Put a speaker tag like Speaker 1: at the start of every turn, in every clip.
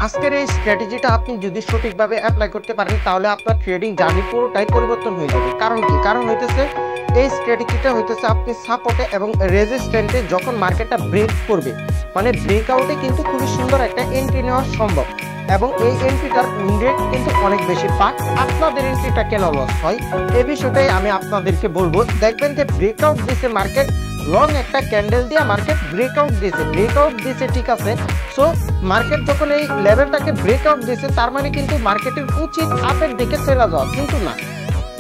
Speaker 1: আজকের এই স্ট্র্যাটেজিটা আপনি যদি সঠিকভাবে অ্যাপ্লাই করতে পারেন তাহলে আপনার ট্রেডিং জার্নি পুরোটাই পরিবর্তন হয়ে যাবে। কারণ কি? কারণ হইতেছে এই স্ট্র্যাটেজিটা হইতেছে আপনি সাপোর্টে এবং রেজিস্ট্যান্টে যখন মার্কেটটা ব্রেক করবে, মানে ব্রেকআউটে কিন্তু খুবই সুন্দর একটা এন্ট্রি নেওয়া সম্ভব এবং এই এন্ট্রিটার রেট কিন্তু অনেক বেশি পাক। আপনাদের এন্ট্রিটা কেন লস হয় এই বিষয়টাই আমি আপনাদেরকে বলবো। দেখবেন যে ব্রেকআউট দিছে মার্কেট, লং একটা ক্যান্ডেল দিয়ে মার্কেট ব্রেকআউট দিয়েছে ঠিক আছে। সো মার্কেট যখন এই লেভেলটাকে ব্রেকআউট দিয়েছে তার মানে কিন্তু মার্কেটের উচিত আপের দিকে চলে যাওয়া, কিন্তু না।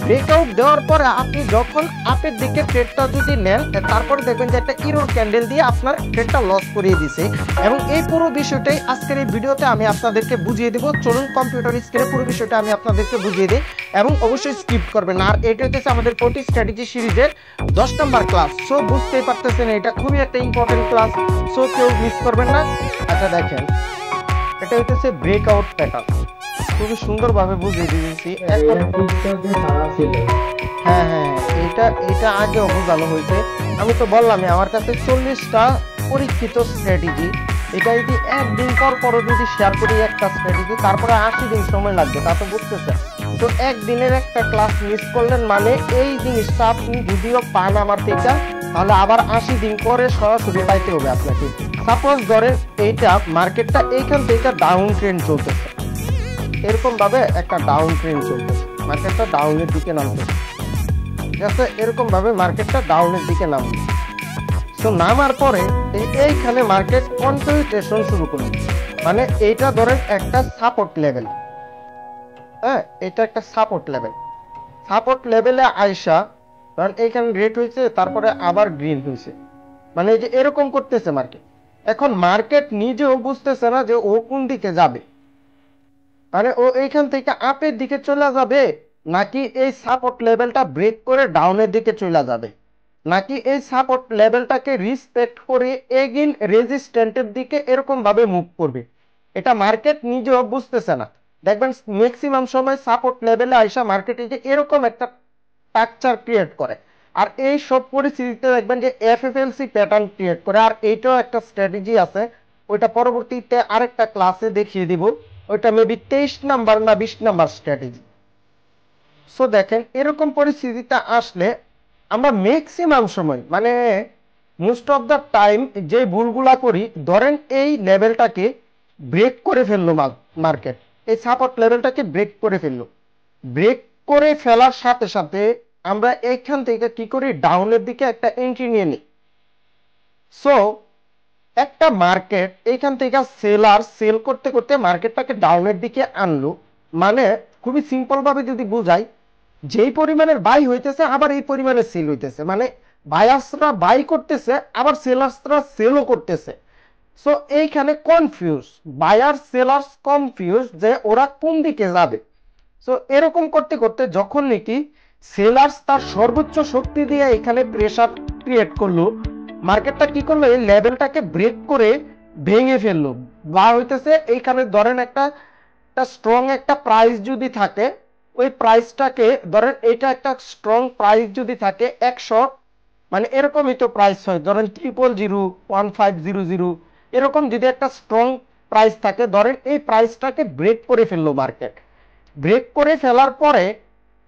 Speaker 1: ব্রেকআউট দেওয়ার পরে আপনি যখন আপের দিকে ট্রেডটা যদি নেন তারপরে দেখবেন যে একটা ইরোর ক্যান্ডেল দিয়ে আপনার ট্রেডটা লস করিয়ে দিছে। এবং এই পুরো বিষয়টাই আজকের এই ভিডিওতে আমি আপনাদেরকে বুঝিয়ে দেবো। চলুন কম্পিউটার স্ক্রিনে পুরো বিষয়টা আমি আপনাদেরকে বুঝিয়ে দিই এবং অবশ্যই স্কিপ করবেন। আর এটা হচ্ছে আমাদের কোটি স্ট্র্যাটেজি সিরিজের 10 নম্বর ক্লাস। সো বুঝতেই পারতেছেন এটা খুবই একটা ইম্পর্টেন্ট ক্লাস, সো কেউ মিস করবেন না। আচ্ছা দেখেন, এটা হচ্ছে ব্রেকআউট প্যাটার্ন, খুবই সুন্দরভাবে বুঝিয়ে দিয়েছি। হ্যাঁ, এটা আগে বোঝানো হয়েছে। আমি তো বললামই আমার কাছে 40টা পরীক্ষিত স্ট্র্যাটেজি। এটা যদি একদিন পর যদি শেয়ার করি একটা স্ট্র্যাটেজি, তারপরে 80 দিন সময় লাগবে, তা তো বুঝতেছে। তো একদিনের একটা ক্লাস মিস করলেন মানে এই জিনিসটা আপনি যদিও পান আমার থেকে, তাহলে আবার 80 দিন পরে সরাসরি পাইতে হবে আপনাকে। সাপোজ ধরেন এইটা মার্কেটটা এইখান থেকে ডাউন ট্রেন্ড চলতেছে, এরকম ভাবে একটা ডাউন ট্রেন্ড চলতেছে, মার্কেটটা ডাউনের দিকে নামতেছে, ঠিক আছে? এরকম ভাবে মার্কেটটা ডাউনের দিকে নামবে। তো নামার পরে এইখানে মার্কেট কন্টিনিউয়েশন শুরু করবে, মানে এইটা ধরেন একটা সাপোর্ট লেভেল। হ্যাঁ, এটা একটা সাপোর্ট লেভেলে আয়সা, কারণ এইখানে রেড হয়েছে তারপরে আবার গ্রিন হয়েছে, মানে এই যে এরকম করতেছে মার্কেট। এখন মার্কেট নিজেও বুঝতেছে না যে ও কোন দিকে যাবে, মানে ও এইখান থেকে আপের দিকে চলে যাবে নাকি এই সাপোর্ট লেভেলটা ব্রেক করে ডাউনের দিকে চলে যাবে, নাকি এই সাপোর্ট লেভেলটাকে রেসপেক্ট করে এগেইন রেজিস্ট্যান্টের দিকে এরকম ভাবে মুভ করবে। এটা মার্কেট নিজেও বুঝতেছে না। দেখবেন ম্যাক্সিমাম সময় সাপোর্ট লেভেলে আইসা মার্কেটে যে এরকম একটা স্ট্রাকচার ক্রিয়েট করে, আর এই সব পরিস্থিতিতে দেখবেন যে এফএফএলসি প্যাটার্ন ক্রিয়েট করে। আর এইটাও একটা স্ট্র্যাটেজি আছে, ওইটা পরবর্তীতে আরেকটা ক্লাসে দেখিয়ে দিব। ওইটা মেবি 23 নাম্বার না 20 নাম্বার স্ট্র্যাটেজি। সো দেখেন এরকম পরিস্থিতিতে আসলে আমরা ম্যাক্সিমাম সময়, মানে মোস্ট অফ দ্য টাইম যে ভুলগুলা করি, ধরেন এই লেভেলটাকে ব্রেক করে ফেললো মার্কেট, এই সাপোর্ট লেভেলটাকে ব্রেক করে ফেলার সাথে সাথে আমরা এইখান থেকে কি করি, ডাউনের দিকে একটা এন্ট্রি নিয়ে নিই। সো একটা মার্কেট এইখান থেকে সেলার সেল করতে করতে মার্কেটটাকে ডাউনের দিকে আনলো, মানে খুবই সিম্পল ভাবে যদি বুঝাই, যেই পরিমাণের বাই হইতেছে আবার এই পরিমাণে সেল হইতেছে, মানে বায়ার্সরা বাই করতেছে আবার সেলার্সরা সেলও করতেছে। সো এইখানে কনফিউজ, বায়ার সেলার্স কনফিউজ যে ওরা কোন দিকে যাবে। সো এরকম করতে করতে যখন নাকি সেলার্স তার সর্বোচ্চ শক্তি দিয়ে এখানে প্রেসার ক্রিয়েট করলো, মার্কেটটা কি করলো, এই লেভেলটাকে ব্রেক করে ভেঙে ফেললো। বা হইতেছে এইখানে ধরেন একটা স্ট্রং একটা প্রাইস যদি থাকে, ওই প্রাইসটাকে ধরেন এটা একটা স্ট্রং প্রাইস যদি থাকে 100, মানে এরকমই তো প্রাইস হয়, ধরেন 0001500 এরকম যদি একটা স্ট্রং প্রাইস থাকে, ধরেন এই প্রাইসটাকে ব্রেক করে ফেললো মার্কেট। ব্রেক করে ফেলার পরে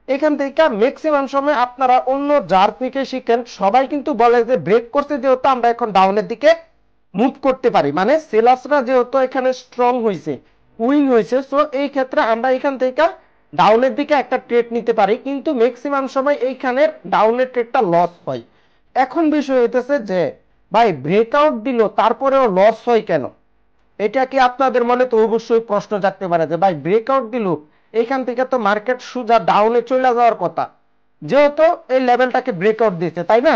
Speaker 1: এখান থেকে ম্যাক্সিমাম সময় আপনারা অন্য যার থেকে শিখেন সবাই কিন্তু বলে যে ব্রেক করতে যেহেতু আমরা এখন ডাউনের দিকে মুভ করতে পারি, মানে সেলার্সরা যেহেতু এখানে স্ট্রং হয়েছে, উইন হয়েছে, সো এই ক্ষেত্রে আমরা এখান থেকে ডাউনের দিকে একটা ট্রেড নিতে পারি। কিন্তু ম্যাক্সিমাম সময় এইখানে ডাউনের ট্রেডটা লস হয়। এখন বিষয় হইতেছে যে ভাই ব্রেকআউট দিল তারপরেও লস হয় কেন? এটা কি আপনাদের মনে তো অবশ্যই প্রশ্ন জাগতে পারে যে ভাই ব্রেকআউট দিল, এইখান থেকে তো মার্কেট সোজা ডাউনে চলে যাওয়ার কথা, যেহেতু এই লেভেলটাকে ব্রেকআউট দিয়েছে, তাই না?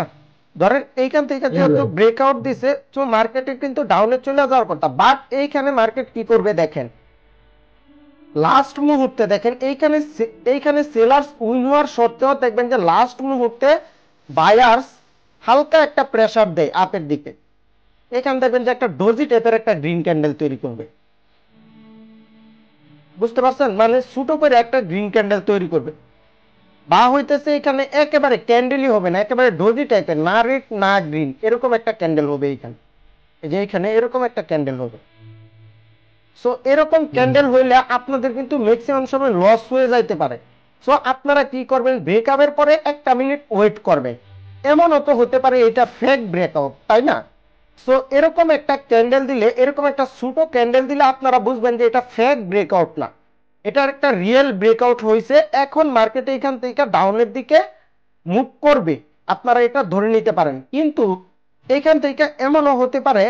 Speaker 1: ধরেন এইখান থেকে যেহেতু ব্রেকআউট দিছে, তো মার্কেটে কিন্তু ডাউনে চলে যাওয়ার কথা। বাট এইখানে মার্কেট কি করবে দেখেন, লাস্ট মুহূর্তে দেখেন এইখানে সেলার্স উইন হওয়ার সত্ত্বেও দেখবেন যে লাস্ট মুহূর্তে বায়ার্স হালকা একটা প্রেসার দেয় আপের দিকে। এখানে দেখবেন যে একটা ডোজি টাইপের একটা গ্রিন ক্যান্ডেল তৈরি করবে, বুঝতে পারছেন? মানে ছোটো করে একটা গ্রিন ক্যান্ডেল তৈরি করবে, বা হইতেছে এখানে একেবারে ক্যান্ডেলই হবে না, একেবারে ডোজি টাইপের, না রেড না গ্রিন, এরকম একটা ক্যান্ডেল হবে এইখানে। এই যে এইখানে এরকম একটা ক্যান্ডেল হবে। সো এরকম ক্যান্ডেল হইলে আপনাদের কিন্তু ম্যাক্সিমাম সময় লস হয়ে যাইতে পারে। সো আপনারা কি করবেন, ব্রেকআপের পরে 1 মিনিট ওয়েট করবেন। এমনও তো হতে পারে এটা ফেক ব্রেকআউট, তাই না? সো এরকম একটা ক্যান্ডেল দিলে, এরকম একটা ছোট ক্যান্ডেল দিলে আপনারা বুঝবেন যে এটা ফেক ব্রেকআউট না, এটার একটা রিয়েল ব্রেকআউট হয়েছে। এখন মার্কেটে এখান থেকে ডাউনের দিকে মুভ করবে, আপনারা এটা ধরে নিতে পারেন। কিন্তু এখান থেকে এমনও হতে পারে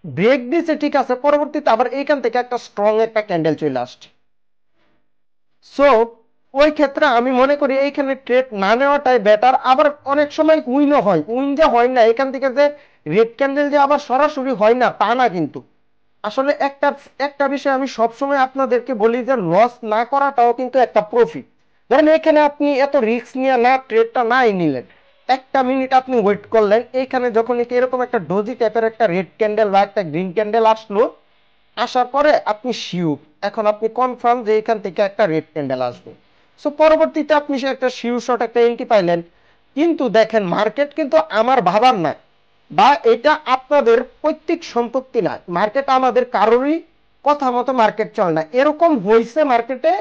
Speaker 1: ব্রেক দিছে ঠিক আছে, পরবর্তীতে আবার এইখান থেকে একটা স্ট্রং একটা ক্যান্ডেল চলে আসছে। সো ওই ক্ষেত্রে আমি মনে করি এইখানে ট্রেড না নেওয়াটাই বেটার। আবার অনেক সময় উইনও হয়, উইন যে হয় না এখান থেকে যে রেড ক্যান্ডেল যে আবার সরাসরি হয় না তা না, কিন্তু আসলে একটা একটা বিষয় আমি সবসময় আপনাদেরকে বলি যে লস না করাটাও কিন্তু একটা প্রফিট। ধরেন এখানে আপনি এত রিস্ক নিয়ে না ট্রেডটা নাই নিলেন, 1 মিনিট আপনি ওয়েট করলেন, এইখানে যখন এরকম একটা ডোজি টাইপের একটা রেড ক্যান্ডেল বা একটা গ্রিন ক্যান্ডেল আসলো, আসার পরে আপনি শিওর, এখন আপনি কনফার্ম যে এখান থেকে একটা রেড ক্যান্ডেল আসবে। সো পরবর্তীতে আপনি সে একটা শিওর শট একটা এন্ট্রি পাইলেন। কিন্তু দেখেন মার্কেট কিন্তু আমার ভাবার না, বা এটা আপনাদের পৈতৃক সম্পত্তি না, মার্কেট আমাদের কারোরই কথা মতো মার্কেট চলে না। এরকম হয়েছে মার্কেটে,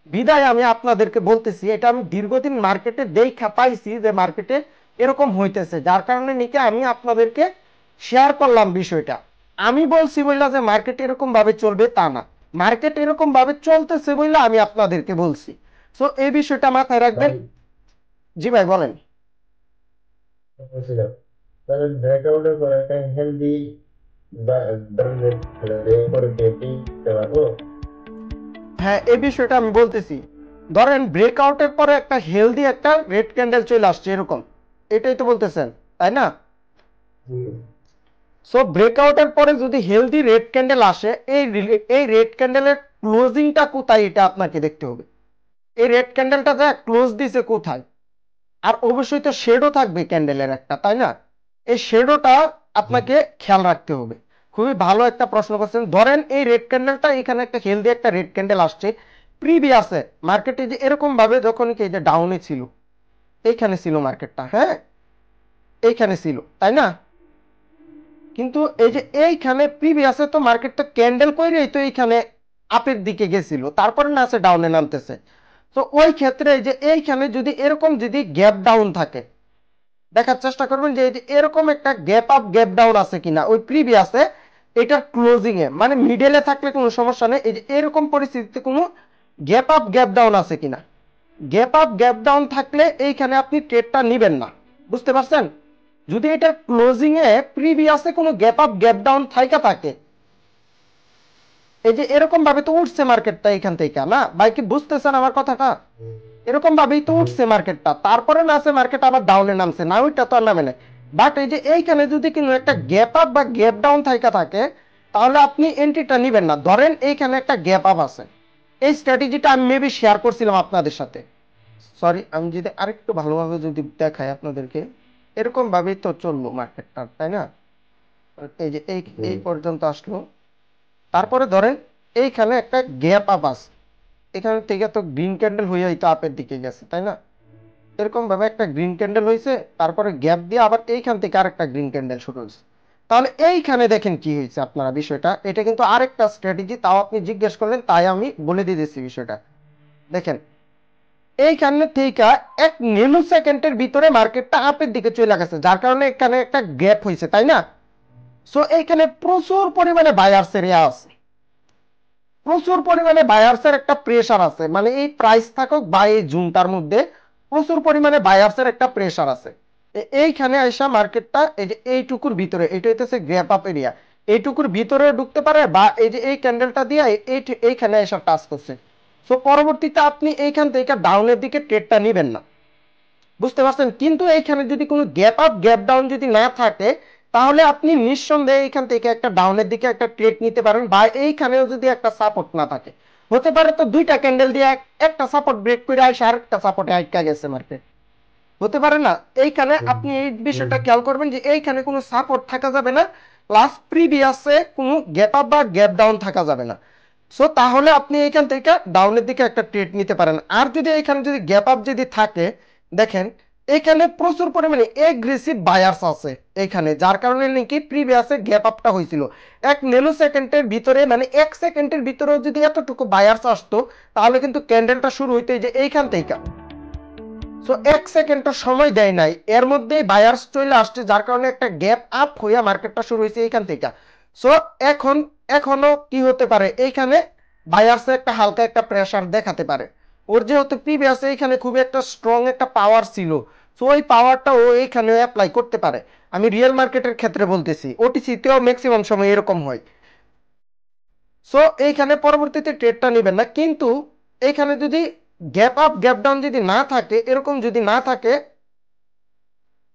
Speaker 1: বিদায় আমি আপনাদেরকে বলতেছি, এটা আমি দীর্ঘদিন মার্কেটে দেখা পাইছি যে মার্কেটে এরকম হইতেছে, যার কারণে নাকি আমি আপনাদেরকে শেয়ার করলাম বিষয়টা। আমি বলছি বললা যে মার্কেট এরকম ভাবে চলবে তা না, মার্কেট এরকম ভাবে চলতেছে বললে আমি আপনাদেরকে বলছি। সো এই বিষয়টা মাথায় রাখবেন। জি ভাই বলেন।
Speaker 2: ব্রেকআউটের পরে একটা হেলদি
Speaker 1: হ্যাঁ এই বিষয়টা আমি বলতেছি, ধরেন ব্রেকআউটের পরে একটা হেলদি একটা রেড ক্যান্ডেল চলে আসছে এরকম, এটাই তো বলতেছেন তাই না? সো ব্রেকআউটের পরে যদি হেলদি রেড ক্যান্ডেল আসে, এই রেড ক্যান্ডেলের ক্লোজিংটা কোথায় এটা আপনাকে দেখতে হবে। এই রেড ক্যান্ডেলটা যা ক্লোজ দিছে কোথায়, আর অবশ্যই তো শেডও থাকবে ক্যান্ডেলের একটা, তাই না? এই শেডোটা আপনাকে খেয়াল রাখতে হবে। খুবই ভালো একটা প্রশ্ন করছেন। ধরেন এই রেড ক্যান্ডেলটা, এখানে একটা হেলদি একটা রেড ক্যান্ডেল আসছে প্রিভিয়াসে মার্কেটে, যে এরকম ভাবে যখন কি এই যে ডাউনে ছিল, এইখানে ছিল মার্কেটটা, হ্যাঁ এইখানে ছিল তাই না? কিন্তু এই যে এইখানে প্রিভিয়াসে তো মার্কেটটা ক্যান্ডেল কইরেই তো এইখানে আপের দিকে গেছিল, তারপরে না আছে ডাউনে নামতেছে। তো ওই ক্ষেত্রে যে এইখানে যদি এরকম যদি গ্যাপ ডাউন থাকে, দেখার চেষ্টা করবেন যে এরকম একটা গ্যাপ আপ গ্যাপ ডাউন আছে কিনা ওই প্রিভিয়াসে, এটার ক্লোজিং এ মানে মিডলে থাকলে কোনো সমস্যা নেই। এই যে এরকম পরিস্থিতিতে কোনো গ্যাপ আপ গ্যাপ ডাউন আছে কিনা, গ্যাপ আপ গ্যাপ ডাউন থাকলে এইখানে আপনি ট্রেডটা নেবেন না, বুঝতে পারছেন? যদি এটা ক্লোজিং এ প্রিভিয়াসে কোনো গ্যাপ আপ গ্যাপ ডাউন থাইকা থাকে, এই যে এরকম ভাবে তো উঠছে মার্কেটটা এখান থেকে, না ভাই কি বুঝতেছেন আমার কথাটা? এরকম ভাবেই তো উঠছে মার্কেটটা, তারপরে না আছে মার্কেট আবার ডাউনে নামছে, না ওইটা তো আর নামে না। বাট এই যে এইখানে যদি কোনো একটা গ্যাপ আপ বা গ্যাপ ডাউন থাইকা থাকে, তাহলে আপনি এন্ট্রিটা নেবেন না। ধরেন এইখানে একটা গ্যাপ আপ আছে, এই স্ট্র্যাটেজিটা আমি মেবি শেয়ার করছিলাম আপনাদের সাথে। সরি, আমি যদি আরেকটু ভালোভাবে যদি দেখাই আপনাদেরকে, এরকম ভাবেই তো চললো মার্কেটটা, তাই না? এই যে এই এই পর্যন্ত আসলো, তারপরে ধরেন এইখানে একটা গ্যাপ আপ আছে, এখানে থেকে তো গ্রিন ক্যান্ডেল হয়ে হয়তো আপের দিকে গেছে, তাই না? এরকম ভাবে একটা গ্রিন ক্যান্ডেল হয়েছে, তারপরে গ্যাপ দিয়ে আবার এইখান থেকে আরেকটা গ্রিন ক্যান্ডেল শুরু হয়েছে। তাহলে এইখানে দেখেন কি হয়েছে আপনারা বিষয়টা, এটা কিন্তু আরেকটা স্ট্র্যাটেজি, তাও আপনি জিজ্ঞেস করলেন তাই আমি বলে দিতেছি বিষয়টা। দেখেন এইখানে থেকে 1 নেনো সেকেন্ডের ভিতরে মার্কেটটা আপের দিকে চলে গেছে, যার কারণে এখানে একটা গ্যাপ হয়েছে, তাই না? সো এইখানে প্রচুর পরিমাণে বায়ার্সের ইয়া আছে, প্রচুর পরিমাণে বায়ার্সের একটা প্রেসার আছে, মানে এই প্রাইস থাকুক বা এই জুনটার মধ্যে প্রচুর পরিমাণে বায়ার্সের একটা প্রেসার আছে। এইখানে আইসা মার্কেটটা এই যে এইটুকুর ভিতরে, এটা হইতেছে গ্যাপ আপ এরিয়া, এইটুকুর ভিতরে ঢুকতে পারে, বা এই যে এই ক্যান্ডেলটা দিয়ে এইখানে এসে টাচ করছে। সো পরবর্তীতে আপনি এইখান থেকে ডাউনের দিকে ট্রেডটা নেবেন না, বুঝতে পারছেন? কিন্তু এইখানে যদি কোনো গ্যাপ আপ গ্যাপ ডাউন যদি না থাকে, তাহলে আপনি নিঃসন্দেহে এইখান থেকে একটা ডাউনের দিকে একটা ট্রেড নিতে পারেন, বা এইখানেও যদি একটা সাপোর্ট না থাকে, হতে পারে তো দুইটা ক্যান্ডেল দিয়ে একটা সাপোর্ট ব্রেক করে আসে আরেকটা সাপোর্টে আটকা গেছে মার্কেট, হতে পারে না? এইখানে আপনি এই বিষয়টা খেয়াল করবেন যে এইখানে কোনো সাপোর্ট থাকা যাবে না, প্লাস প্রিভিয়াসে কোনো গ্যাপ আপ বা গ্যাপ ডাউন থাকা যাবে না। সো তাহলে আপনি এইখান থেকে ডাউনের দিকে একটা ট্রেড নিতে পারেন। আর যদি এখানে যদি গ্যাপ আপ যদি থাকে, দেখেন এখানে প্রচুর পরিমাণে এগ্রেসিভ বায়ার্স আছে এখানে, যার কারণে নাকি প্রিভিয়াসে গ্যাপ আপটা হয়েছিল 1 ন্যানো সেকেন্ডের ভিতরে, মানে 1 সেকেন্ডের ভিতরে যদি এতটুকু বায়ার্স আসতো তাহলে কিন্তু ক্যান্ডেলটা শুরু হইতে যে এইখান থেকে। সো 1 সেকেন্ডটা সময় দেয় নাই, এর মধ্যে বায়ার্স চলে আসছে, যার কারণে একটা গ্যাপ আপ হইয়া মার্কেটটা শুরু হয়েছে এইখান থেকে। সো এখনো কি হতে পারে, এইখানে বায়ার্সে একটা হালকা একটা প্রেসার দেখাতে পারে। ওর যেহেতু প্রিভিয়াসে এখানে খুব একটা স্ট্রং একটা পাওয়ার ছিল, সো ওই পাওয়ারটা ও এইখানে অ্যাপ্লাই করতে পারে। আমি রিয়েল মার্কেটের ক্ষেত্রে বলতেছি, ওটিসিতেও ম্যাক্সিমাম সময় এরকম হয়। সো এইখানে পরবর্তীতে ট্রেডটা নেবেন না, কিন্তু এইখানে যদি গ্যাপ আপ গ্যাপ ডাউন যদি না থাকে, এরকম যদি না থাকে,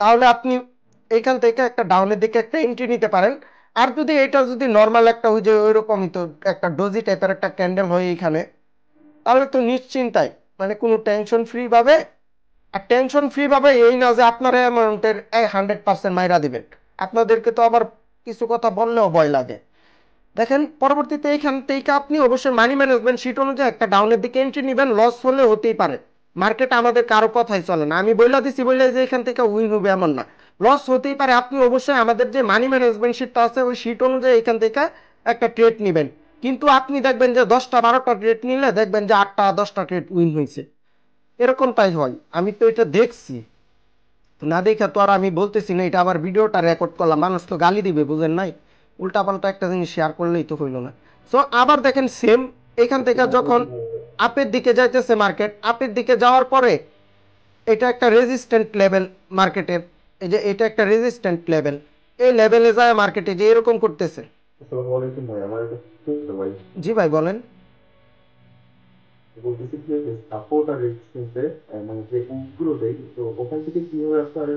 Speaker 1: তাহলে আপনি এইখান থেকে একটা ডাউনের দিকে একটা এন্ট্রি নিতে পারেন। আর যদি এটা যদি নর্মাল একটা ওই যে ওইরকমই তো একটা ডোজি টাইপের একটা ক্যান্ডেল হয় এইখানে, তাহলে তো নিশ্চিন্তায় মানে কোনো টেনশন ফ্রি ভাবে। আর টেনশন ফ্রি ভাবে এই না যে আপনারা অ্যামাউন্টের 100% মাইরা দিবেন, আপনাদেরকে তো আবার কিছু কথা বললেও ভয় লাগে। দেখেন পরবর্তীতে এখান থেকে আপনি অবশ্যই মানি ম্যানেজমেন্ট শিট অনুযায়ী একটা ডাউনের দিকে এন্ট্রি নেবেন, লস হলে হতেই পারে, মার্কেট আমাদের কারো কথাই চলে না। আমি বইলা দিছি বললে যে এখান থেকে উইন হবে এমন না, লস হতেই পারে। আপনি অবশ্যই আমাদের যে মানি ম্যানেজমেন্ট শিটটা আছে ওই শিট অনুযায়ী এখান থেকে একটা ট্রেড নেবেন, কিন্তু আপনি দেখবেন যে 10টা 12টা ট্রেড নিলে দেখবেন যে 8টা 10টা ট্রেড উইন হয়েছে, এরকমটাই হয়। আমি তো এটা দেখছি, না দেখা তো আর আমি বলতেছি না। এটা আবার ভিডিওটা রেকর্ড করলাম, মানুষ তো গালি দিবে, বুঝেন নাই, উল্টাপাল্টা একটা জিনিস শেয়ার করলেই তো হইল না। সো আবার দেখেন সেম এখান থেকে যখন আপের দিকে যাইতেছে মার্কেট, আপের দিকে যাওয়ার পরে এটা একটা রেজিস্ট্যান্ট লেভেল মার্কেটের, এই যে এটা একটা রেজিস্ট্যান্ট লেভেল, এই লেভেলে যায় মার্কেটে যে এরকম করতেছে।
Speaker 2: আসসালামু আলাইকুম ভাই, আমার একটা প্রশ্ন ভাই।
Speaker 1: জি ভাই বলেন।
Speaker 2: বলতেছি যে সাপোর্ট আর রেজিস্ট্যান্সে মানে যে উপগুলো দেয়, তো ওখান থেকে কিভাবে আপনার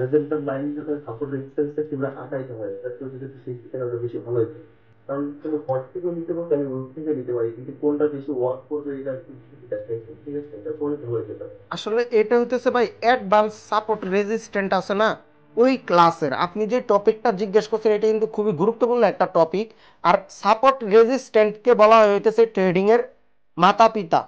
Speaker 2: রেজাল্টের লাইন যেটা সাপোর্ট রেজিস্ট্যান্সটা কিভাবে আঁকাইতে হয়, এটা তো যদি সেই ক্ষেত্রে আরো বেশি ভালো হতো। কারণ তুমি হট থেকেও নিতে পারো, আমি ওই থেকে নিতে পারি, কিন্তু কোনটা বেশি ওয়ার্ক করবে এটা ঠিক আছে, এটা করে হয়ে যেতে পারে।
Speaker 1: আসলে এটা হইতেছে ভাই অ্যাডভান্স সাপোর্ট রেজিস্ট্যান্ট আছে না, ওই ক্লাসের আপনি যে টপিকটা জিজ্ঞেস করছেন এটা কিন্তু খুবই গুরুত্বপূর্ণ একটা টপিক। আর সাপোর্ট রেজিস্ট্যান্টকে বলা হইতেছে ট্রেডিং এর মাতা পিতা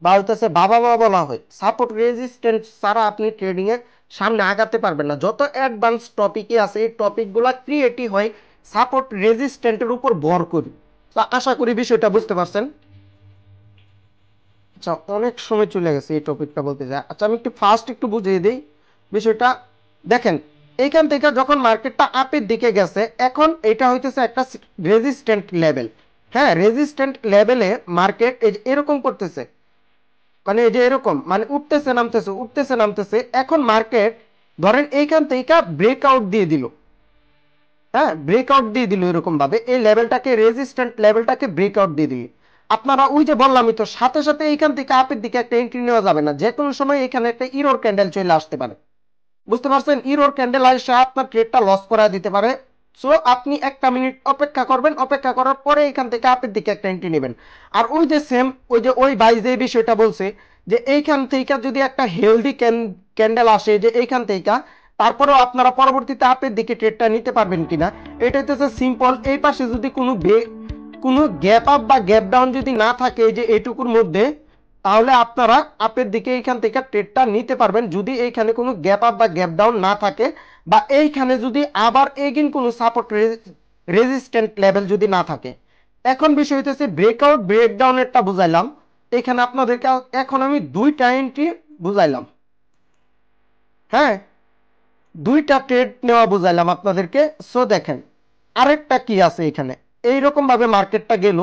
Speaker 1: বা হইতেছে বাবা মা বলা হয়। সাপোর্ট রেজিস্ট্যান্ট ছাড়া আপনি ট্রেডিং এর সামনে আগাতে পারবেন না। যত অ্যাডভান্স টপিকই আছে এই টপিকগুলো ক্রিয়েটই হয় সাপোর্ট রেজিস্ট্যান্টের উপর ভর করি। তো আশা করি বিষয়টা বুঝতে পারছেন। আচ্ছা অনেক সময় চলে গেছে এই টপিকটা বলতে যায়। আচ্ছা আমি একটু ফার্স্ট একটু বুঝিয়ে দিই বিষয়টা। দেখেন এইখান থেকে যখন মার্কেটটা আপের দিকে গেছে, এখন এটা হইতেছে একটা রেজিস্ট্যান্ট লেভেল। হ্যাঁ রেজিস্ট্যান্ট লেভেলে মার্কেট এরকম করতেছে, মানে এই যে এরকম মানে উঠতেছে নামতেছে উঠতেছে নামতেছে। এখন মার্কেট ধরেন এইখান থেকে ব্রেকআউট দিয়ে দিল, হ্যাঁ ব্রেকআউট দিয়ে দিল এরকম ভাবে এই লেভেলটাকে রেজিস্ট্যান্ট লেভেলটাকে ব্রেকআউট দিয়ে দিল। আপনারা ওই যে বললামই তো, সাথে সাথে এইখান থেকে আপের দিকে একটা এন্ট্রি নেওয়া যাবে না, যে কোনো সময় এখানে একটা ইরোর ক্যান্ডেল চলে আসতে পারে, বুঝতে পারছেন। ইরোর ক্যান্ডেল আসে আপনার ট্রেডটা লস করা দিতে পারে। সো আপনি 1 মিনিট অপেক্ষা করবেন, অপেক্ষা করার পরে এখান থেকে আপের দিকে একটা এন্ট্রি নেবেন। আর ওই যে সেম ওই যে ওই ভাই যে বিষয়টা বলছে যে এইখান থেকে যদি একটা হেলদি ক্যান্ডেল আসে যে এইখান থেকে, তারপরেও আপনারা পরবর্তীতে আপের দিকে ট্রেডটা নিতে পারবেন কিনা, এটা হচ্ছে সিম্পল। এই পাশে যদি কোনো গ্যাপ আপ বা গ্যাপ ডাউন যদি না থাকে এই যে এইটুকুর মধ্যে, তাহলে আপনারা আপের দিকে এইখান থেকে ট্রেডটা নিতে পারবেন যদি এইখানে কোনো গ্যাপ আপ বা গ্যাপ ডাউন না থাকে, বা এইখানে যদি আবার এগেইন কোনো সাপোর্ট রেজিস্ট্যান্ট লেভেল যদি না থাকে। এখন বিষয় হইতেছে ব্রেকআউট ব্রেকডাউনেরটা বুঝাইলাম, এখানে আপনাদেরকে এখন আমি দুইটা এন্ট্রি বুঝাইলাম, হ্যাঁ দুইটা ট্রেড নেওয়া বুঝাইলাম আপনাদেরকে। সো দেখেন আরেকটা কি আছে এখানে, এইরকম ভাবে মার্কেটটা গেল,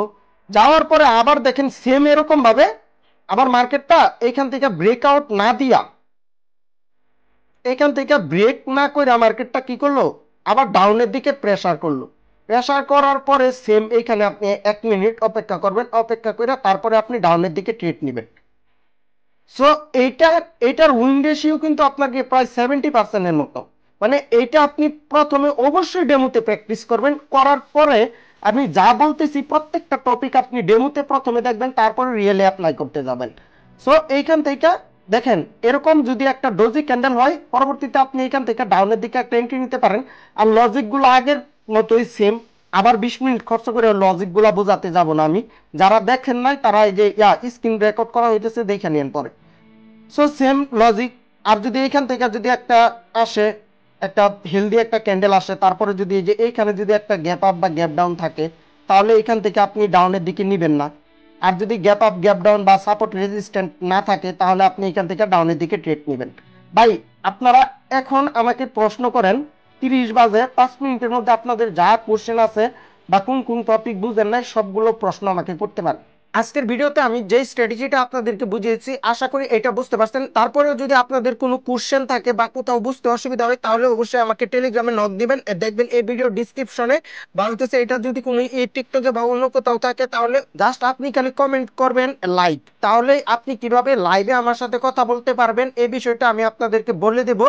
Speaker 1: যাওয়ার পরে আবার দেখেন সেম এরকম ভাবে আবার মার্কেটটা এখান থেকে ব্রেকআউট না দিয়া, এখান থেকে ব্রেক না করে মার্কেটটা কি করলো, আবার ডাউনের দিকে প্রেসার করলো। প্রেসার করার পরে সেম এইখানে আপনি 1 মিনিট অপেক্ষা করবেন, অপেক্ষা করে তারপরে আপনি ডাউনের দিকে ট্রেড নেবেন। সো এইটার উইন রেশিও কিন্তু আপনাকে প্রায় 70%-এর মতো। মানে এইটা আপনি প্রথমে অবশ্যই ডেমোতে প্র্যাকটিস করবেন, করার পরে আমি যা বলতেছি প্রত্যেকটা টপিক আপনি ডেমোতে প্রথমে দেখবেন, তারপরে রিয়েলে অ্যাপ্লাই করতে যাবেন। সো এইখান থেকে দেখেন এরকম যদি একটা ডোজি ক্যান্ডেল হয়, পরবর্তীতে আপনি এখান থেকে ডাউনের দিকে একটা এন্ট্রি নিতে পারেন। আর লজিকগুলো আগের মতোই সেম, আবার 20 মিনিট খরচ করে লজিকগুলো বোঝাতে যাব না আমি। যারা দেখেন নাই তারা এই যে স্ক্রিন রেকর্ড করা হইতেছে দেখে নিন পরে। সো সেম লজিক আর যদি এখান থেকে যদি একটা আসে, একটা হেলদি একটা ক্যান্ডেল আসে, তারপরে যদি এই যে এইখানে যদি একটা গ্যাপ আপ বা গ্যাপ ডাউন থাকে, তাহলে এখান থেকে আপনি ডাউনের দিকে নিবেন না। আর যদি গ্যাপ আপ গ্যাপ ডাউন বা সাপোর্ট রেজিস্ট্যান্ট না থাকে, তাহলে আপনি এখান থেকে ডাউনের দিকে ট্রেড নেবেন। ভাই আপনারা এখন আমাকে প্রশ্ন করেন, 30 বাজে 5 মিনিটের মধ্যে আপনাদের যা কোশ্চেন আছে বা কোন কোন টপিক বুঝেন নাই সবগুলো প্রশ্ন আমাকে করতে পারেন। আজকের ভিডিওতে আমি যে স্ট্র্যাটেজিটা আপনাদেরকে বুঝিয়েছি, আশা করি এটা বুঝতে পারছেন। তারপরেও যদি আপনাদের কোনো কোশ্চেন থাকে বা কোথাও বুঝতে অসুবিধা হয়, তাহলে অবশ্যই আমাকে টেলিগ্রামে নক দিবেন। দেখবেন এই ভিডিও ডিসক্রিপশনে বা হচ্ছে এটা যদি কোনো এই টিকটকে বা অন্য কোথাও থাকে, তাহলে জাস্ট আপনি খালি কমেন্ট করবেন লাইভ, তাহলে আপনি কিভাবে লাইভে আমার সাথে কথা বলতে পারবেন এই বিষয়টা আমি আপনাদেরকে বলে দেব।